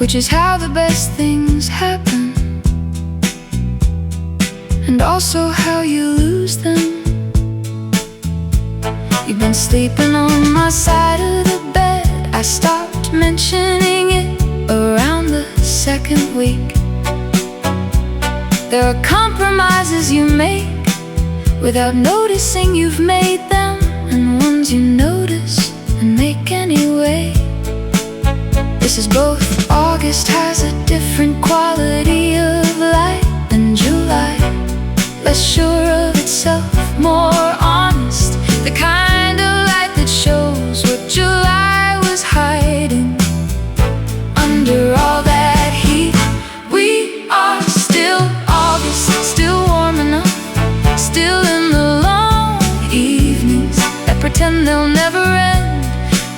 which is how the best things happen, and also how you lose them. You've been sleeping on my side of the bed. I stopped mentioning it around the second week. There are compromises you make without noticing you've made them, and ones you notice and make anyway. This is both. August has a different quality of light than July. Less sure of itself, more honest. The kind of light that shows what July was hiding. Under all that heat, we are still August, still warm enough, still in the long evenings that pretend they'll never end.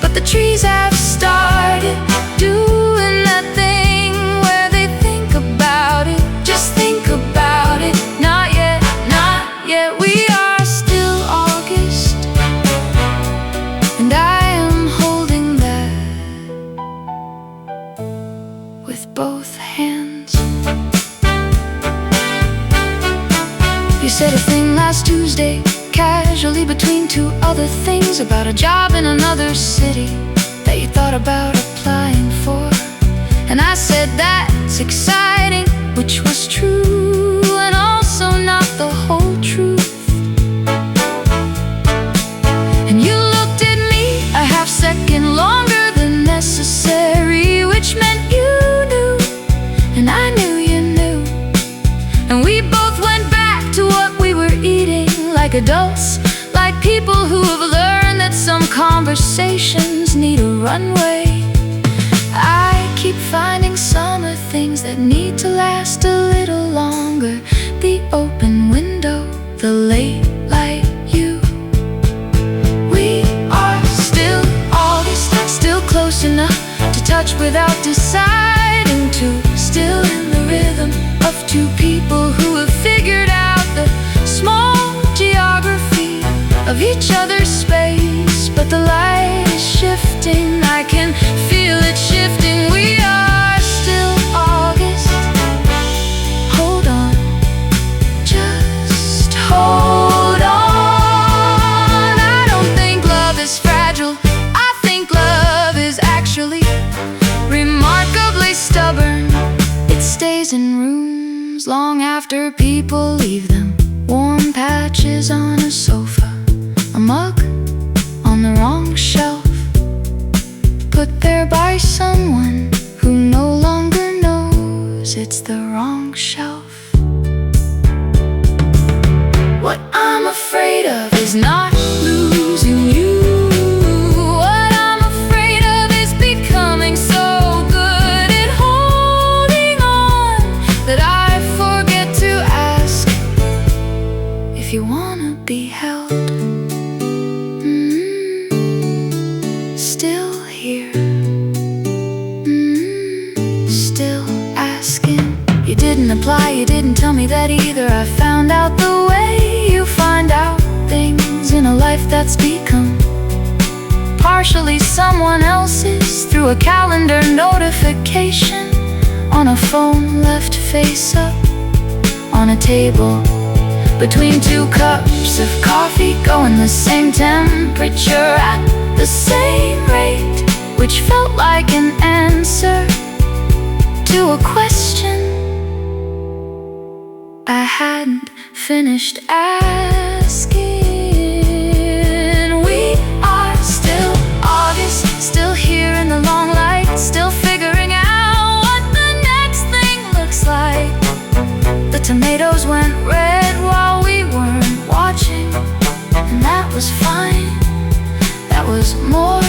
But the trees have started doing that thing where they think about it, just think about it. Not yet, not yet. We are still August, and I am holding that with both hands. You said a thing last Tuesday, casually between two other things, about a job in another city that you thought about applying for. And I said that's exciting, which was true, and also not the whole truth. And you looked at me a half second longer than necessary, which meant you knew, and I knew you knew. And we both went back to what we were eating, like adults, like people who have learned that some conversations need a runway. I keep finding summer things that need to last a little longer. The open window, the late light you. We are still August, still close enough to touch without deciding to. Still in the rhythm of two people who have figured out the small geography of each other's space. But the light is shifting, I can feel it shifting. We are still August. Hold on, just hold on. I don't think love is fragile, I think love is actually remarkably stubborn. It stays in rooms long after people leave them. Warm patches on a sofa, a mug on the wrong shelf, put there by someone who no longer knows it's the wrong shelf. What I'm afraid of is not losing you. What I'm afraid of is becoming so good at holding on that I forget to ask if you wanna be held. Still here, still asking. You didn't apply, you didn't tell me that either. I found out the way you find out things in a life that's become partially someone else's, through a calendar notification, on a phone left face up, on a table between two cups of coffee, going the same temperature at the same rate, which felt like an answer to a question I hadn't finished asking. We are still August, still here in the long light, still figuring out what the next thing looks like. The tomatoes went red while we weren't watching, and that was fine. That was more